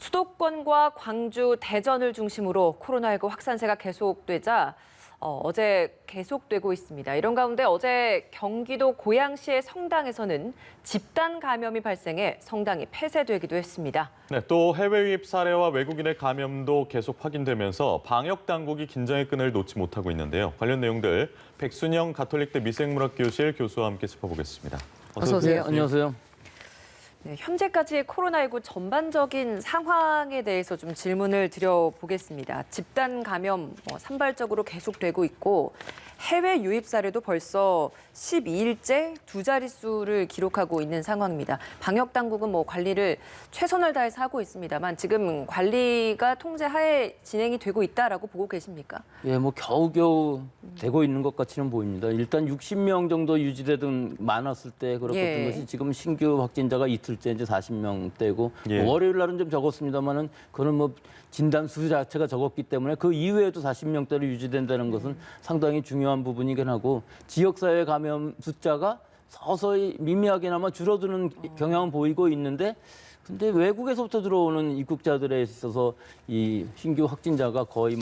수도권과 광주, 대전을 중심으로 코로나19 확산세가 계속되자 어제 계속되고 있습니다. 이런 가운데 어제 경기도 고양시의 성당에서는 집단 감염이 발생해 성당이 폐쇄되기도 했습니다. 네, 또 해외 유입 사례와 외국인의 감염도 계속 확인되면서 방역 당국이 긴장의 끈을 놓지 못하고 있는데요. 관련 내용들 백순영 가톨릭대 미생물학교실 교수와 함께 짚어보겠습니다. 어서 오세요. 네, 안녕하세요. 네, 현재까지의 코로나19 전반적인 상황에 대해서 좀 질문을 드려보겠습니다. 집단 감염 산발적으로 계속되고 있고 해외 유입 사례도 벌써 12일째 두 자릿수를 기록하고 있는 상황입니다. 방역 당국은 관리를 최선을 다해서 하고 있습니다만 지금 관리가 통제하에 진행이 되고 있다라고 보고 계십니까? 예, 겨우겨우 되고 있는 것 같이는 보입니다. 일단 60명 정도 유지되던 많았을 때 그렇던 것이 지금 신규 확진자가 이틀째 이제 40명대고 월요일 날은 좀 적었습니다만은 그거는 진단 수 자체가 적었기 때문에 그 이후에도 40명대로 유지된다는 것은 상당히 중요한 부분이긴 하고 지역사회 감염 숫자가 서서히 미미하게나마 줄어드는 경향은 보이고 있는데 근데 외국에서부터 들어오는 입국자들에 있어서 이 신규 확진자가 거의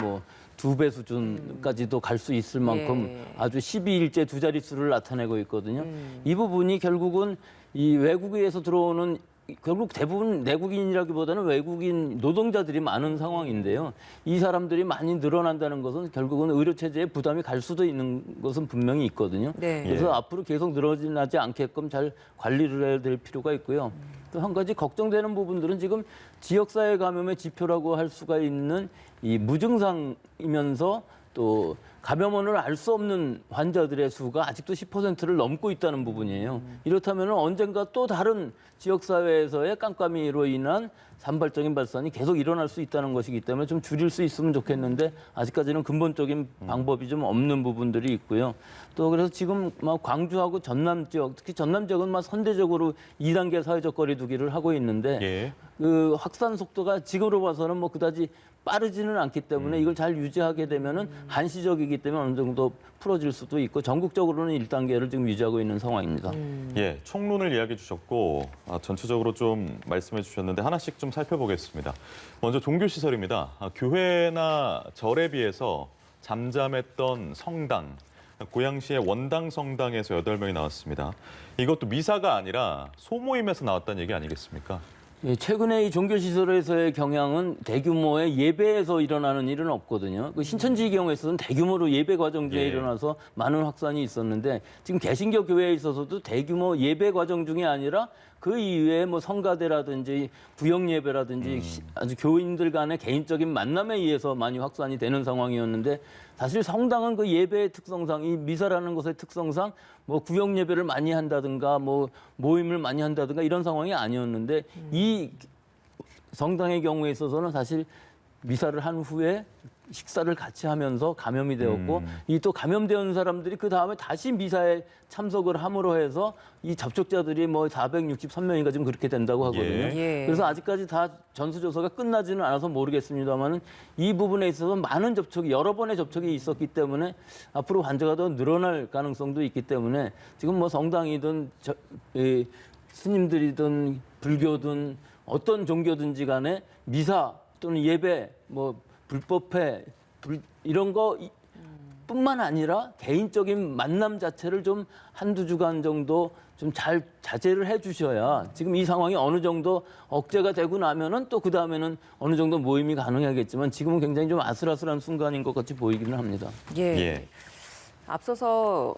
2배 수준까지도 갈 수 있을 만큼 아주 12일째 두 자릿수를 나타내고 있거든요. 이 부분이 결국은 이 외국에서 들어오는 결국 대부분 내국인이라기보다는 외국인 노동자들이 많은 상황인데요. 이 사람들이 많이 늘어난다는 것은 결국은 의료체제에 부담이 갈 수도 있는 것은 분명히 있거든요. 그래서 앞으로 계속 늘어나지 않게끔 잘 관리를 해야 될 필요가 있고요. 또 한 가지 걱정되는 부분들은 지금 지역사회 감염의 지표라고 할 수가 있는 이 무증상이면서 또 감염원을 알 수 없는 환자들의 수가 아직도 10%를 넘고 있다는 부분이에요. 이렇다면 언젠가 또 다른 지역사회에서의 깜깜이로 인한 산발적인 발산이 계속 일어날 수 있다는 것이기 때문에 좀 줄일 수 있으면 좋겠는데 아직까지는 근본적인 방법이 좀 없는 부분들이 있고요. 또 그래서 지금 광주하고 전남 지역, 특히 전남 지역은 선제적으로 2단계 사회적 거리 두기를 하고 있는데 그 확산 속도가 지금으로 봐서는 그다지 빠르지는 않기 때문에 이걸 잘 유지하게 되면은 한시적이기 때문에 어느 정도 풀어질 수도 있고 전국적으로는 1단계를 지금 유지하고 있는 상황입니다. 예, 총론을 이야기해 주셨고 전체적으로 좀 말씀해 주셨는데 하나씩 좀 살펴보겠습니다. 먼저 종교시설입니다. 교회나 절에 비해서 잠잠했던 성당, 고양시의 원당 성당에서 8명이 나왔습니다. 이것도 미사가 아니라 소모임에서 나왔다는 얘기 아니겠습니까? 예, 최근에 이 종교시설에서의 경향은 대규모의 예배에서 일어나는 일은 없거든요. 그 신천지의 경우에 있어서는 대규모로 예배 과정 중에 일어나서 많은 확산이 있었는데 지금 개신교 교회에 있어서도 대규모 예배 과정 중에 아니라 그 이후에 성가대라든지 구역 예배라든지 아주 교인들 간의 개인적인 만남에 의해서 많이 확산이 되는 상황이었는데 사실 성당은 그 예배의 특성상 이 미사라는 것의 특성상 구역 예배를 많이 한다든가 모임을 많이 한다든가 이런 상황이 아니었는데 이 성당의 경우에 있어서는 사실 미사를 한 후에 식사를 같이 하면서 감염이 되었고 이 또 감염되는 사람들이 그 다음에 다시 미사에 참석을 함으로 해서 이 접촉자들이 463명인가 지금 그렇게 된다고 하거든요. 그래서 아직까지 다 전수조사가 끝나지는 않아서 모르겠습니다만은 이 부분에 있어서 많은 접촉이 여러 번의 접촉이 있었기 때문에 앞으로 환자가 더 늘어날 가능성도 있기 때문에 지금 성당이든 스님들이든 불교든 어떤 종교든지 간에 미사 또는 예배 불법회 이런 거 뿐만 아니라 개인적인 만남 자체를 좀 한두 주간 정도 좀 잘 자제를 해 주셔야 지금 이 상황이 어느 정도 억제가 되고 나면은 또 그 다음에는 어느 정도 모임이 가능하겠지만 지금은 굉장히 좀 아슬아슬한 순간인 것 같이 보이기는 합니다. 앞서서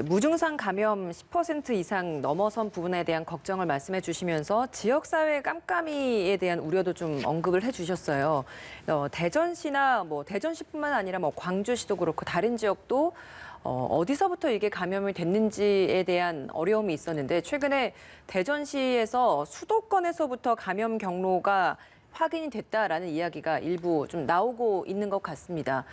무증상 감염 10% 이상 넘어선 부분에 대한 걱정을 말씀해 주시면서 지역사회 깜깜이에 대한 우려도 좀 언급을 해 주셨어요. 대전시나 대전시뿐만 아니라 광주시도 그렇고 다른 지역도 어디서부터 이게 감염이 됐는지에 대한 어려움이 있었는데 최근에 대전시에서 수도권에서부터 감염 경로가 확인이 됐다라는 이야기가 일부 좀 나오고 있는 것 같습니다.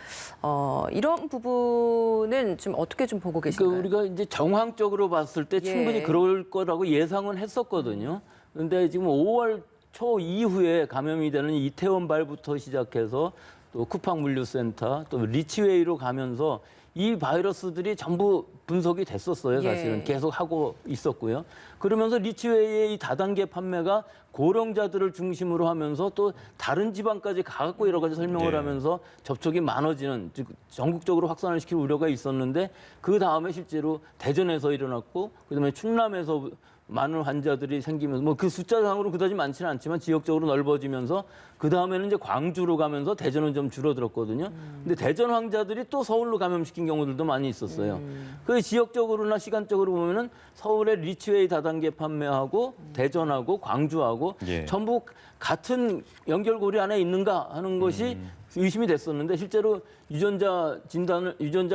이런 부분은 좀 어떻게 좀 보고 계신가요? 우리가 이제 정황적으로 봤을 때 충분히 그럴 거라고 예상은 했었거든요. 그런데 지금 5월 초 이후에 감염이 되는 이태원발부터 시작해서 또 쿠팡 물류센터 또 리치웨이로 가면서 이 바이러스들이 전부 분석이 됐었어요. 사실은 예. 계속 하고 있었고요. 그러면서 리치웨이의 이 다단계 판매가 고령자들을 중심으로 하면서 또 다른 지방까지 가갖고 여러 가지 설명을 예. 하면서 접촉이 많아지는, 즉 전국적으로 확산을 시킬 우려가 있었는데 그 다음에 실제로 대전에서 일어났고 그다음에 충남에서 많은 환자들이 생기면서 뭐 그 숫자상으로 그다지 많지는 않지만 지역적으로 넓어지면서 그 다음에는 이제 광주로 가면서 대전은 좀 줄어들었거든요. 근데 대전 환자들이 또 서울로 감염시킨 경우들도 많이 있었어요. 그 지역적으로나 시간적으로 보면은 서울의 리치웨이 다단계 판매하고 대전하고 광주하고 예. 전부 같은 연결고리 안에 있는가 하는 것이 의심이 됐었는데 실제로 유전자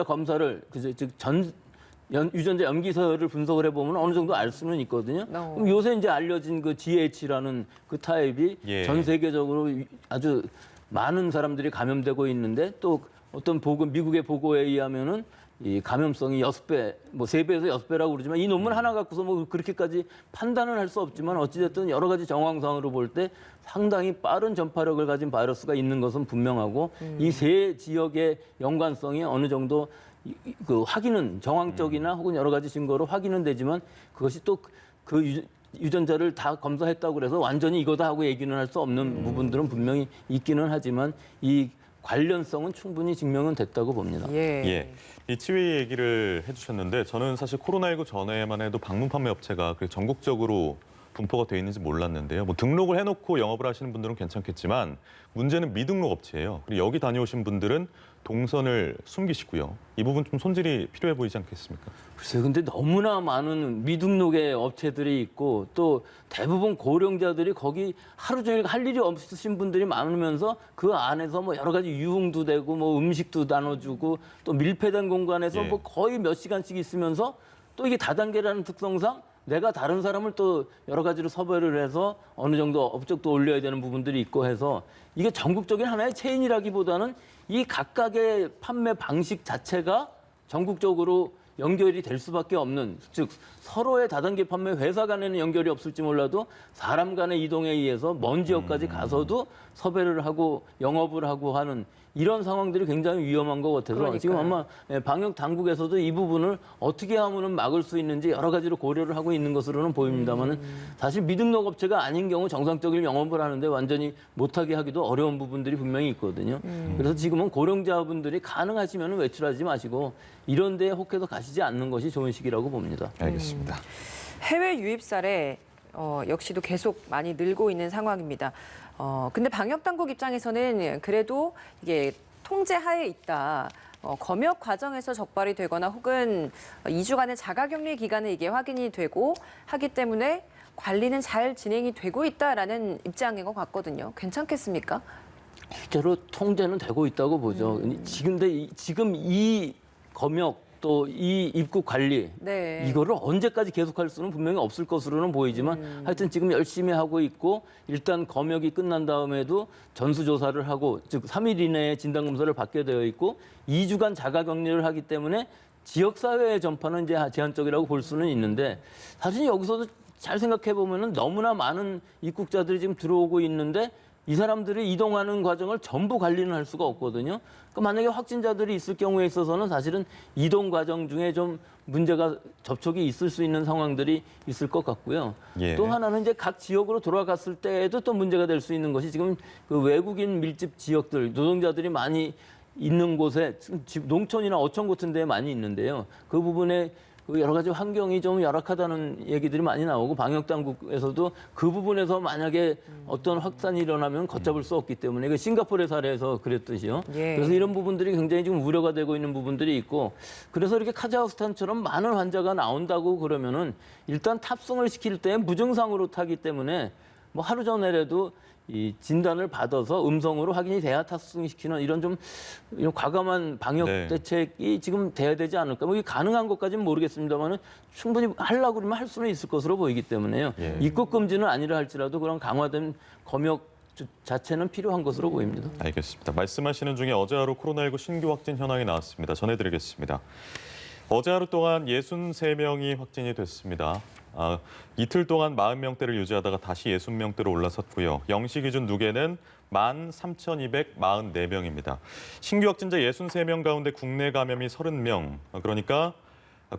검사를 유전자 염기서열을 분석을 해보면 어느 정도 알 수는 있거든요. 그럼 요새 이제 알려진 그 GH라는 그 타입이 예. 전 세계적으로 아주 많은 사람들이 감염되고 있는데 또 어떤 미국의 보고에 의하면은 이 감염성이 6배, 뭐 3배에서 6배라고 그러지만 이 논문 하나 갖고서 뭐 그렇게까지 판단은 할 수 없지만 어찌됐든 여러 가지 정황상으로 볼 때 상당히 빠른 전파력을 가진 바이러스가 있는 것은 분명하고 이 세 지역의 연관성이 어느 정도 그 확인은 정황적이나 혹은 여러 가지 증거로 확인은 되지만 그것이 또 그 유전자를 다 검사했다고 그래서 완전히 이거다 하고 얘기는 할 수 없는 부분들은 분명히 있기는 하지만 이 관련성은 충분히 증명은 됐다고 봅니다. 예. 리치웨이 얘기를 해주셨는데 저는 사실 코로나19 전에만 해도 방문 판매 업체가 전국적으로 분포가 돼 있는지 몰랐는데요. 뭐 등록을 해놓고 영업을 하시는 분들은 괜찮겠지만 문제는 미등록 업체예요. 그리고 여기 다녀오신 분들은 동선을 숨기시고요. 이 부분 좀 손질이 필요해 보이지 않겠습니까? 글쎄요, 근데 너무나 많은 미등록의 업체들이 있고 또 대부분 고령자들이 거기 하루 종일 할 일이 없으신 분들이 많으면서 그 안에서 뭐 여러 가지 유흥도 되고 뭐 음식도 나눠주고 또 밀폐된 공간에서 예. 뭐 거의 몇 시간씩 있으면서 또 이게 다단계라는 특성상 내가 다른 사람을 또 여러 가지로 섭외를 해서 어느 정도 업적도 올려야 되는 부분들이 있고 해서 이게 전국적인 하나의 체인이라기보다는 이 각각의 판매 방식 자체가 전국적으로 연결이 될 수밖에 없는, 즉 서로의 다단계 판매 회사 간에는 연결이 없을지 몰라도 사람 간의 이동에 의해서 먼 지역까지 가서도 섭외를 하고 영업을 하고 하는 이런 상황들이 굉장히 위험한 것 같아서 그러니까요. 지금 아마 방역 당국에서도 이 부분을 어떻게 하면 막을 수 있는지 여러 가지로 고려를 하고 있는 것으로는 보입니다만은 사실 미등록 업체가 아닌 경우 정상적인 영업을 하는데 완전히 못하게 하기도 어려운 부분들이 분명히 있거든요. 그래서 지금은 고령자분들이 가능하시면 외출하지 마시고 이런 데에 혹해서 가시지 않는 것이 좋은 시기라고 봅니다. 알겠습니다. 해외 유입 사례 역시도 계속 많이 늘고 있는 상황입니다. 근데 방역 당국 입장에서는 그래도 이게 통제 하에 있다. 검역 과정에서 적발이 되거나 혹은 2주간의 자가격리 기간에 이게 확인이 되고 하기 때문에 관리는 잘 진행이 되고 있다라는 입장인 것 같거든요. 괜찮겠습니까? 실제로 통제는 되고 있다고 보죠. 지금 이 검역 또 이 입국 관리 네. 이거를 언제까지 계속할 수는 분명히 없을 것으로는 보이지만 하여튼 지금 열심히 하고 있고 일단 검역이 끝난 다음에도 전수조사를 하고 즉 3일 이내에 진단검사를 받게 되어 있고 2주간 자가격리를 하기 때문에 지역사회의 전파는 이제 제한적이라고 볼 수는 있는데 사실 여기서도 잘 생각해 보면은 너무나 많은 입국자들이 지금 들어오고 있는데 이 사람들이 이동하는 과정을 전부 관리는 할 수가 없거든요. 그러니까 만약에 확진자들이 있을 경우에 있어서는 사실은 이동 과정 중에 좀 문제가 접촉이 있을 수 있는 상황들이 있을 것 같고요. 예. 또 하나는 이제 각 지역으로 돌아갔을 때에도 또 문제가 될 수 있는 것이 지금 그 외국인 밀집 지역들, 노동자들이 많이 있는 곳에 농촌이나 어촌 같은 데에 많이 있는데요. 그 부분에 그 여러 가지 환경이 좀 열악하다는 얘기들이 많이 나오고 방역 당국에서도 그 부분에서 만약에 어떤 확산이 일어나면 걷잡을 수 없기 때문에 그 싱가포르의 사례에서 그랬듯이요. 예. 그래서 이런 부분들이 굉장히 지금 우려가 되고 있는 부분들이 있고 그래서 이렇게 카자흐스탄처럼 많은 환자가 나온다고 그러면은 일단 탑승을 시킬 때 무증상으로 타기 때문에 뭐 하루 전에라도 이 진단을 받아서 음성으로 확인이 돼야 탑승시키는 이런 과감한 방역 네. 대책이 지금 돼야 되지 않을까. 뭐 이게 가능한 것까지는 모르겠습니다만은 충분히 하려고 그러면 할 수는 있을 것으로 보이기 때문에요. 예. 입국 금지는 아니라 할지라도 그런 강화된 검역 자체는 필요한 것으로 보입니다. 알겠습니다. 말씀하시는 중에 어제 하루 코로나19 신규 확진 현황이 나왔습니다. 전해드리겠습니다. 어제 하루 동안 63명이 확진이 됐습니다. 이틀 동안 40명대를 유지하다가 다시 60명대로 올라섰고요. 0시 기준 누계는 13,244명입니다. 신규 확진자 63명 가운데 국내 감염이 30명. 그러니까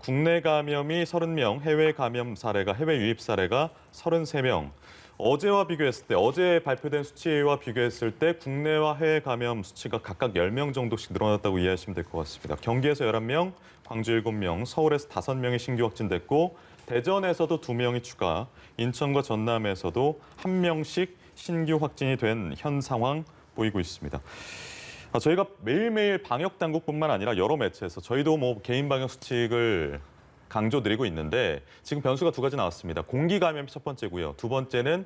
국내 감염이 30명, 해외 감염 사례가, 해외 유입 사례가 33명. 어제와 비교했을 때, 어제 발표된 수치와 비교했을 때 국내와 해외 감염 수치가 각각 10명 정도씩 늘어났다고 이해하시면 될 것 같습니다. 경기에서 11명, 광주 7명, 서울에서 5명이 신규 확진됐고 대전에서도 2명이 추가, 인천과 전남에서도 1명씩 신규 확진이 된 현 상황 보이고 있습니다. 저희가 매일매일 방역 당국뿐만 아니라 여러 매체에서 저희도 뭐 개인 방역 수칙을 강조드리고 있는데 지금 변수가 2가지 나왔습니다. 공기 감염이 첫 번째고요. 두 번째는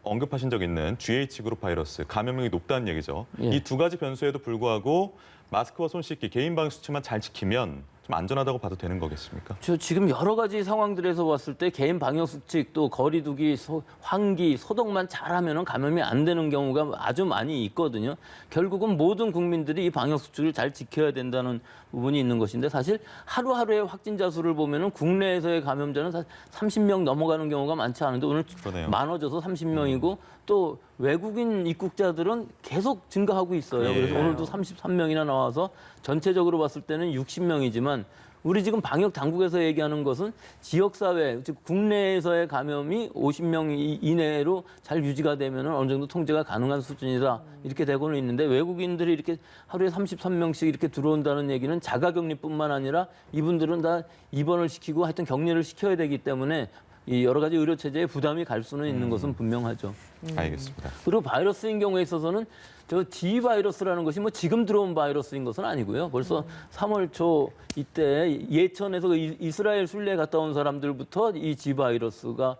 언급하신 적 있는 GH 그룹 바이러스, 감염력이 높다는 얘기죠. 예. 이 2가지 변수에도 불구하고 마스크와 손 씻기, 개인 방역 수칙만 잘 지키면 좀 안전하다고 봐도 되는 거겠습니까? 저 지금 여러 가지 상황들에서 봤을 때 개인 방역 수칙 또 거리두기, 환기, 소독만 잘하면 감염이 안 되는 경우가 아주 많이 있거든요. 결국은 모든 국민들이 이 방역 수칙을 잘 지켜야 된다는 부분이 있는 것인데 사실 하루하루의 확진자 수를 보면은 국내에서의 감염자는 30명 넘어가는 경우가 많지 않은데 오늘 그러네요. 많아져서 30명이고 또 외국인 입국자들은 계속 증가하고 있어요. 예. 그래서 오늘도 33명이나 나와서 전체적으로 봤을 때는 60명이지만 우리 지금 방역 당국에서 얘기하는 것은 지역사회, 즉 국내에서의 감염이 50명 이내로 잘 유지가 되면 어느 정도 통제가 가능한 수준이다. 이렇게 되고는 있는데 외국인들이 이렇게 하루에 33명씩 이렇게 들어온다는 얘기는 자가격리뿐만 아니라 이분들은 다 입원을 시키고 하여튼 격리를 시켜야 되기 때문에 이 여러 가지 의료 체제에 부담이 갈 수는 있는 것은 분명하죠. 알겠습니다. 그리고 바이러스인 경우에 있어서는 저 G 바이러스라는 것이 뭐 지금 들어온 바이러스인 것은 아니고요. 벌써 3월 초 이때 예천에서 그 이스라엘 순례 갔다 온 사람들부터 이 G 바이러스가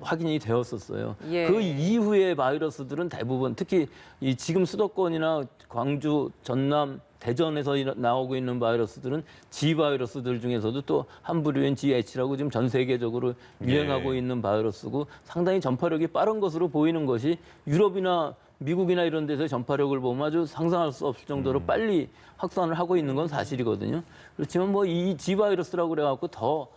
확인이 되었었어요. 예. 그 이후의 바이러스들은 대부분 특히 이 지금 수도권이나 광주, 전남, 대전에서 나오고 있는 바이러스들은 G 바이러스들 중에서도 또 한 부류인 GH라고 지금 전 세계적으로 유행하고 있는 바이러스고 상당히 전파력이 빠른 것으로 보이는 것이 유럽이나 미국이나 이런 데서의 전파력을 보면 아주 상상할 수 없을 정도로 빨리 확산을 하고 있는 건 사실이거든요. 그렇지만 뭐 이 G 바이러스라고 그래갖고 더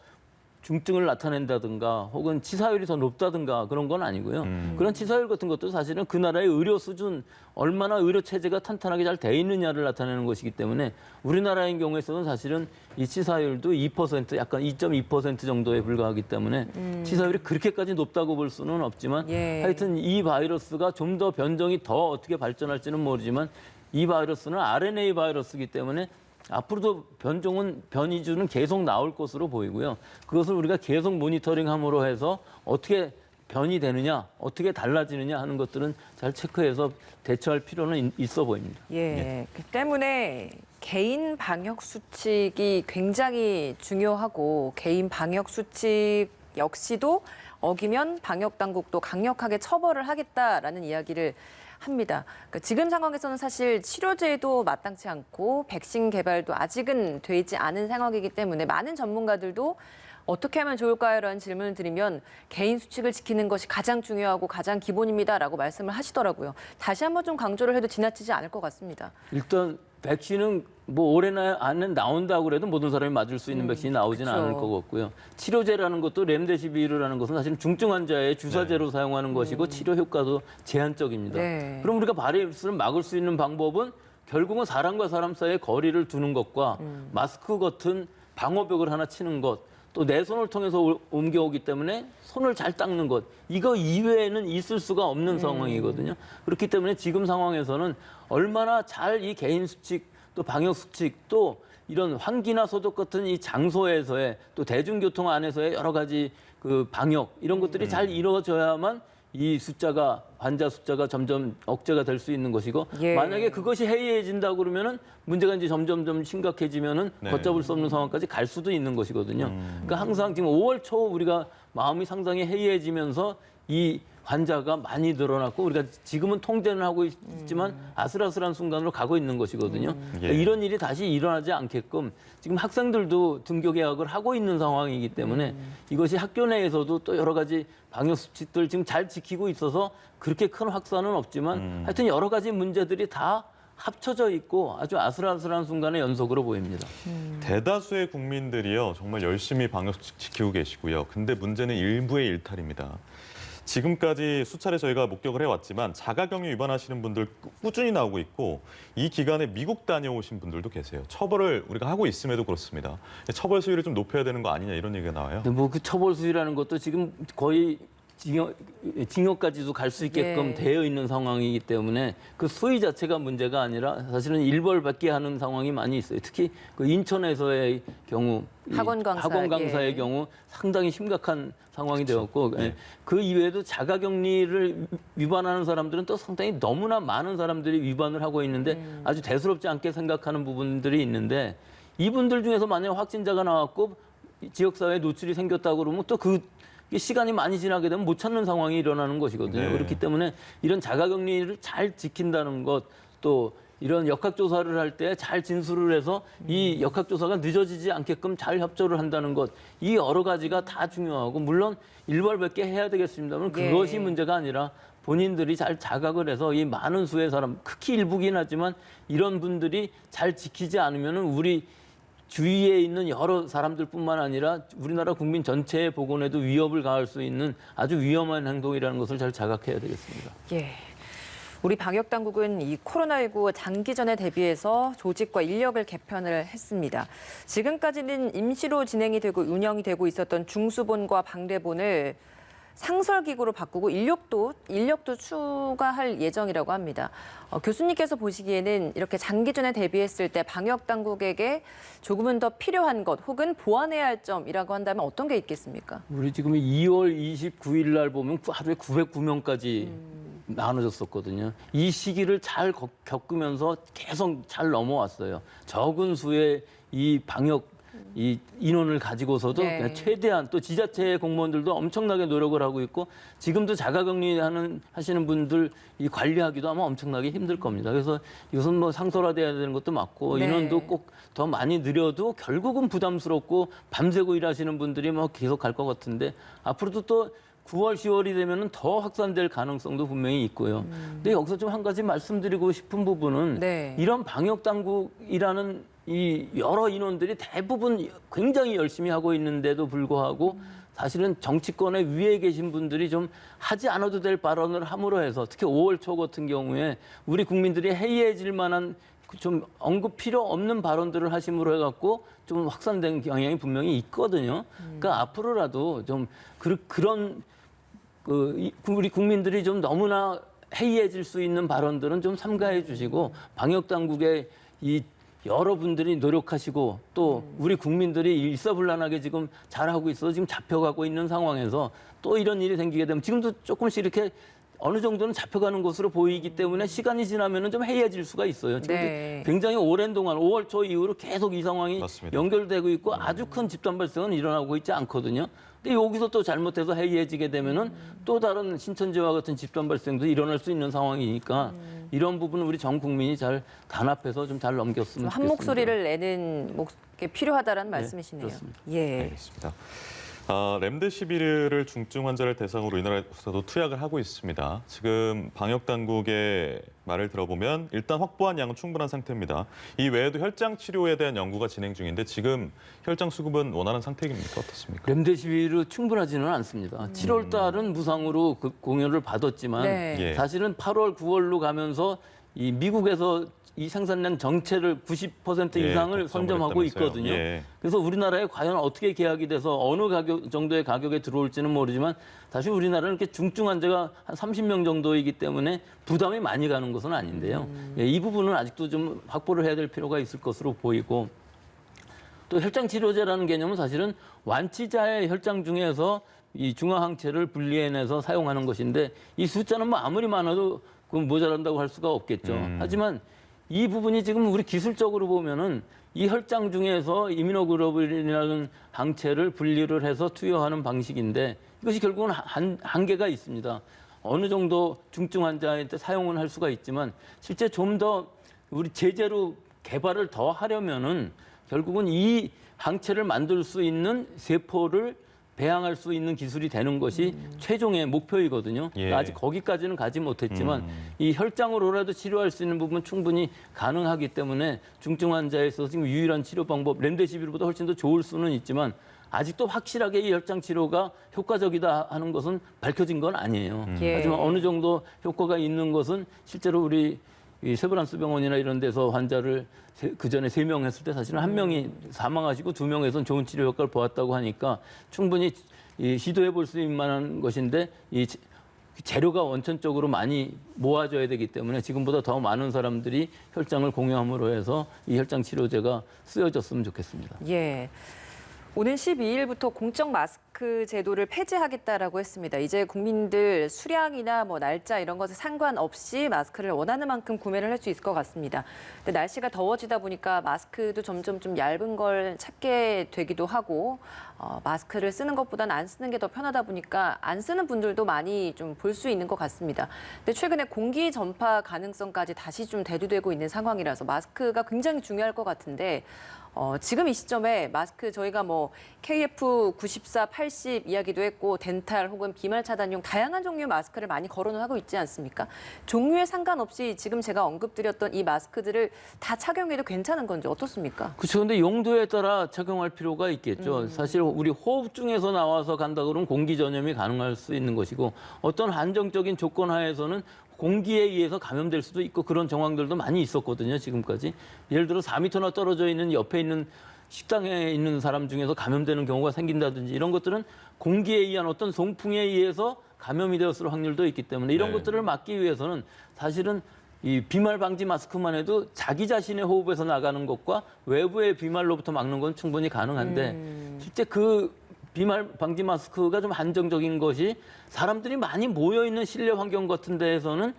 중증을 나타낸다든가 혹은 치사율이 더 높다든가 그런 건 아니고요. 그런 치사율 같은 것도 사실은 그 나라의 의료 수준, 얼마나 의료 체제가 탄탄하게 잘 돼 있느냐를 나타내는 것이기 때문에 우리나라인 경우에서는 사실은 이 치사율도 2%, 약간 2.2% 정도에 불과하기 때문에 치사율이 그렇게까지 높다고 볼 수는 없지만 예. 하여튼 이 바이러스가 좀 더 변종이 더 어떻게 발전할지는 모르지만 이 바이러스는 RNA 바이러스이기 때문에 앞으로도 변이주는 계속 나올 것으로 보이고요. 그것을 우리가 계속 모니터링함으로 해서 어떻게 변이 되느냐, 어떻게 달라지느냐 하는 것들은 잘 체크해서 대처할 필요는 있어 보입니다. 예. 그 때문에 개인 방역 수칙이 굉장히 중요하고 개인 방역 수칙 역시도 어기면 방역 당국도 강력하게 처벌을 하겠다라는 이야기를 합니다. 그러니까 지금 상황에서는 사실 치료제도 마땅치 않고 백신 개발도 아직은 되지 않은 상황이기 때문에 많은 전문가들도 어떻게 하면 좋을까요?라는 질문을 드리면 개인 수칙을 지키는 것이 가장 중요하고 가장 기본입니다라고 말씀을 하시더라고요. 다시 한번 좀 강조를 해도 지나치지 않을 것 같습니다. 일단 백신은 뭐 올해 안에 나온다고 그래도 모든 사람이 맞을 수 있는 백신이 나오지는 그쵸. 않을 것 같고요. 치료제라는 것도 렘데시비르라는 것은 사실은 중증 환자의 주사제로 사용하는 것이고 치료 효과도 제한적입니다. 네. 그럼 우리가 바이러스를 막을 수 있는 방법은 결국은 사람과 사람 사이에 거리를 두는 것과 마스크 같은 방호벽을 하나 치는 것, 또 내 손을 통해서 옮겨오기 때문에 손을 잘 닦는 것, 이거 이외에는 있을 수가 없는 상황이거든요. 그렇기 때문에 지금 상황에서는 얼마나 잘 이 개인 수칙, 또 방역 수칙, 또 이런 환기나 소독 같은 이 장소에서의 또 대중교통 안에서의 여러 가지 그 방역 이런 것들이 잘 이루어져야만 이 숫자가 환자 숫자가 점점 억제가 될 수 있는 것이고 예. 만약에 그것이 해이해진다 그러면은 문제가 이제 점점 심각해지면은 네. 걷잡을 수 없는 상황까지 갈 수도 있는 것이거든요. 그러니까 항상 지금 5월 초 우리가 마음이 상당히 해이해지면서 이 환자가 많이 늘어났고 우리가 지금은 통제는 하고 있지만 아슬아슬한 순간으로 가고 있는 것이거든요. 그러니까 예. 이런 일이 다시 일어나지 않게끔 지금 학생들도 등교 개학을 하고 있는 상황이기 때문에 이것이 학교 내에서도 또 여러 가지 방역 수칙들 지금 잘 지키고 있어서 그렇게 큰 확산은 없지만 하여튼 여러 가지 문제들이 다 합쳐져 있고 아주 아슬아슬한 순간의 연속으로 보입니다. 대다수의 국민들이요 정말 열심히 방역 지키고 계시고요. 근데 문제는 일부의 일탈입니다. 지금까지 수차례 저희가 목격을 해왔지만 자가격리 위반하시는 분들 꾸준히 나오고 있고 이 기간에 미국 다녀오신 분들도 계세요. 처벌을 우리가 하고 있음에도 그렇습니다. 처벌 수위를 좀 높여야 되는 거 아니냐 이런 얘기가 나와요. 근데 뭐 그 처벌 수위라는 것도 지금 거의 징역까지도 갈 수 있게끔 예. 되어 있는 상황이기 때문에 그 수위 자체가 문제가 아니라 사실은 일벌받게 하는 상황이 많이 있어요. 특히 그 인천에서의 경우, 이 학원 강사의 경우 상당히 심각한 상황이 되었고 그 이외에도 자가격리를 위반하는 사람들은 또 상당히 너무나 많은 사람들이 위반을 하고 있는데 아주 대수롭지 않게 생각하는 부분들이 있는데 이분들 중에서 만약 확진자가 나왔고 지역사회에 노출이 생겼다고 그러면 또 그 시간이 많이 지나게 되면 못 찾는 상황이 일어나는 것이거든요. 네. 그렇기 때문에 이런 자가격리를 잘 지킨다는 것, 또 이런 역학조사를 할 때 잘 진술을 해서 이 역학조사가 늦어지지 않게끔 잘 협조를 한다는 것, 이 여러 가지가 다 중요하고 물론 일벌백계 해야 되겠습니다만 네. 그것이 문제가 아니라 본인들이 잘 자각을 해서 이 많은 수의 사람, 극히 일부긴 하지만 이런 분들이 잘 지키지 않으면은 우리 주위에 있는 여러 사람들뿐만 아니라 우리나라 국민 전체의 보건에도 위협을 가할 수 있는 아주 위험한 행동이라는 것을 잘 자각해야 되겠습니다. 예. 우리 방역 당국은 이 코로나19 장기전에 대비해서 조직과 인력을 개편을 했습니다. 지금까지는 임시로 진행이 되고 운영이 되고 있었던 중수본과 방대본을 상설기구로 바꾸고 인력도 추가할 예정이라고 합니다. 교수님께서 보시기에는 이렇게 장기전에 대비했을 때 방역 당국에게 조금은 더 필요한 것 혹은 보완해야 할 점이라고 한다면 어떤 게 있겠습니까? 우리 지금 2월 29일 날 보면 하루에 909명까지 나눠졌었거든요. 이 시기를 잘 겪으면서 계속 잘 넘어왔어요. 적은 수의 이 방역 이 인원을 가지고서도 네. 그냥 최대한 또 지자체 공무원들도 엄청나게 노력을 하고 있고 지금도 자가격리 하시는 분들 이 관리하기도 아마 엄청나게 힘들 겁니다. 그래서 이것은 뭐 상설화돼야 되는 것도 맞고 네. 인원도 꼭 더 많이 늘려도 결국은 부담스럽고 밤새고 일하시는 분들이 뭐 계속 갈 것 같은데 앞으로도 또 9월, 10월이 되면은 더 확산될 가능성도 분명히 있고요. 근데 여기서 좀 한 가지 말씀드리고 싶은 부분은 네. 이런 방역 당국이라는 이 여러 인원들이 대부분 굉장히 열심히 하고 있는데도 불구하고 사실은 정치권의 위에 계신 분들이 좀 하지 않아도 될 발언을 함으로 해서 특히 5월 초 같은 경우에 우리 국민들이 해이해질 만한 좀 언급 필요 없는 발언들을 하심으로 해갖고 좀 확산된 경향이 분명히 있거든요. 그러니까 앞으로라도 좀 그런 우리 국민들이 좀 너무나 해이해질 수 있는 발언들은 좀 삼가해 주시고 방역 당국의 이 여러분들이 노력하시고 또 우리 국민들이 일사불란하게 지금 잘하고 있어 지금 잡혀가고 있는 상황에서 또 이런 일이 생기게 되면 지금도 조금씩 이렇게 어느 정도는 잡혀가는 것으로 보이기 때문에 시간이 지나면은 좀 해이해질 수가 있어요. 지금 네. 굉장히 오랜 동안 5월 초 이후로 계속 이 상황이 맞습니다. 연결되고 있고 아주 큰 집단 발생은 일어나고 있지 않거든요. 근데 여기서 또 잘못해서 해이해지게 되면은 또 다른 신천지와 같은 집단 발생도 일어날 수 있는 상황이니까 이런 부분은 우리 전 국민이 잘 단합해서 좀 잘 넘겼으면 좋겠습니다. 한 목소리를 내는 게 필요하다라는 말씀이시네요. 그렇습니다. 예. 알겠습니다. 렘데시비르를 중증 환자를 대상으로 우리나라에서도 투약을 하고 있습니다. 지금 방역 당국의 말을 들어보면 일단 확보한 양은 충분한 상태입니다. 이 외에도 혈장 치료에 대한 연구가 진행 중인데 지금 혈장 수급은 원하는 상태입니까? 어떻습니까? 렘데시비르 충분하지는 않습니다. 7월 달은 무상으로 그 공연을 받았지만 네. 예. 사실은 8월, 9월로 가면서 이 미국에서 이 생산량 전체를 90% 예, 이상을 독점을 선점하고 했다면서요. 있거든요. 예. 그래서 우리나라에 과연 어떻게 계약이 돼서 어느 정도의 가격에 들어올지는 모르지만 사실 우리나라는 이렇게 중증 환자가 한 30명 정도이기 때문에 부담이 많이 가는 것은 아닌데요. 예, 이 부분은 아직도 좀 확보를 해야 될 필요가 있을 것으로 보이고 또 혈장 치료제라는 개념은 사실은 완치자의 혈장 중에서 이 중화항체를 분리해내서 사용하는 것인데 이 숫자는 뭐 아무리 많아도 그건 모자란다고 할 수가 없겠죠. 하지만 이 부분이 지금 우리 기술적으로 보면은 이 혈장 중에서 이뮤노글로불린이라는 항체를 분리를 해서 투여하는 방식인데 이것이 결국은 한계가 있습니다. 어느 정도 중증 환자한테 사용은 할 수가 있지만 실제 좀 더 우리 제재로 개발을 더 하려면은 결국은 이 항체를 만들 수 있는 세포를 배양할 수 있는 기술이 되는 것이 최종의 목표이거든요. 예. 아직 거기까지는 가지 못했지만 이 혈장으로라도 치료할 수 있는 부분은 충분히 가능하기 때문에 중증 환자에 있어서 지금 유일한 치료 방법 렘데시비르보다 훨씬 더 좋을 수는 있지만 아직도 확실하게 이 혈장 치료가 효과적이다 하는 것은 밝혀진 건 아니에요. 예. 하지만 어느 정도 효과가 있는 것은 실제로 우리 이 세브란스 병원이나 이런 데서 환자를 그 전에 3명 했을 때 사실은 1명이 사망하시고 2명에서는 좋은 치료 효과를 보았다고 하니까 충분히 시도해 볼 수 있을 만한 것인데 이 재료가 원천적으로 많이 모아져야 되기 때문에 지금보다 더 많은 사람들이 혈장을 공유함으로 해서 이 혈장 치료제가 쓰여졌으면 좋겠습니다. 예. 오는 12일부터 공적 마스크 제도를 폐지하겠다라고 했습니다. 이제 국민들 수량이나 뭐 날짜 이런 것에 상관없이 마스크를 원하는 만큼 구매를 할 수 있을 것 같습니다. 근데 날씨가 더워지다 보니까 마스크도 점점 좀 얇은 걸 찾게 되기도 하고 마스크를 쓰는 것보다는 안 쓰는 게 더 편하다 보니까 안 쓰는 분들도 많이 좀 볼 수 있는 것 같습니다. 근데 최근에 공기 전파 가능성까지 다시 좀 대두되고 있는 상황이라서 마스크가 굉장히 중요할 것 같은데 지금 이 시점에 마스크 저희가 뭐 KF94, 80 이야기도 했고 덴탈 혹은 비말 차단용 다양한 종류의 마스크를 많이 거론을 하고 있지 않습니까? 종류에 상관없이 지금 제가 언급드렸던 이 마스크들을 다 착용해도 괜찮은 건지 어떻습니까? 그렇죠. 근데 용도에 따라 착용할 필요가 있겠죠. 사실 우리 호흡 중에서 나와서 간다 그러면 공기 전염이 가능할 수 있는 것이고 어떤 한정적인 조건 하에서는 공기에 의해서 감염될 수도 있고 그런 정황들도 많이 있었거든요, 지금까지. 예를 들어 4m나 떨어져 있는 옆에 있는 식당에 있는 사람 중에서 감염되는 경우가 생긴다든지 이런 것들은 공기에 의한 어떤 송풍에 의해서 감염이 되었을 확률도 있기 때문에 이런 네. 것들을 막기 위해서는 사실은 이 비말 방지 마스크만 해도 자기 자신의 호흡에서 나가는 것과 외부의 비말로부터 막는 건 충분히 가능한데 실제 그 비말 방지 마스크가 좀 한정적인 것이 사람들이 많이 모여 있는 실내 환경 같은 데에서는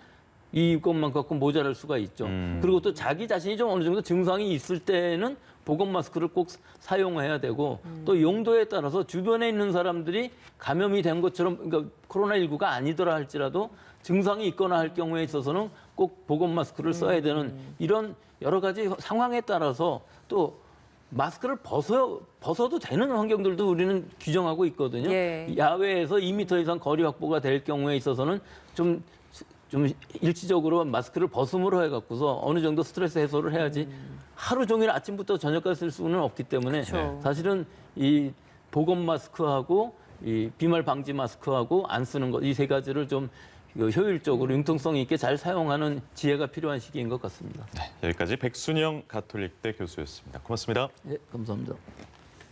이것만 갖고 모자랄 수가 있죠. 그리고 또 자기 자신이 좀 어느 정도 증상이 있을 때는 보건 마스크를 꼭 사용해야 되고 또 용도에 따라서 주변에 있는 사람들이 감염이 된 것처럼 그러니까 코로나19가 아니더라 할지라도 증상이 있거나 할 경우에 있어서는 꼭 보건 마스크를 써야 되는 이런 여러 가지 상황에 따라서 또 마스크를 벗어도 되는 환경들도 우리는 규정하고 있거든요. 예. 야외에서 2m 이상 거리 확보가 될 경우에 있어서는 좀 일시적으로 마스크를 벗음으로 해갖고서 어느 정도 스트레스 해소를 해야지 하루 종일 아침부터 저녁까지 쓸 수는 없기 때문에 그렇죠. 사실은 이 보건 마스크하고 이 비말 방지 마스크하고 안 쓰는 것 이 세 가지를 좀 효율적으로 융통성 있게 잘 사용하는 지혜가 필요한 시기인 것 같습니다. 네, 여기까지 백순영 가톨릭대 교수였습니다. 고맙습니다. 네, 감사합니다.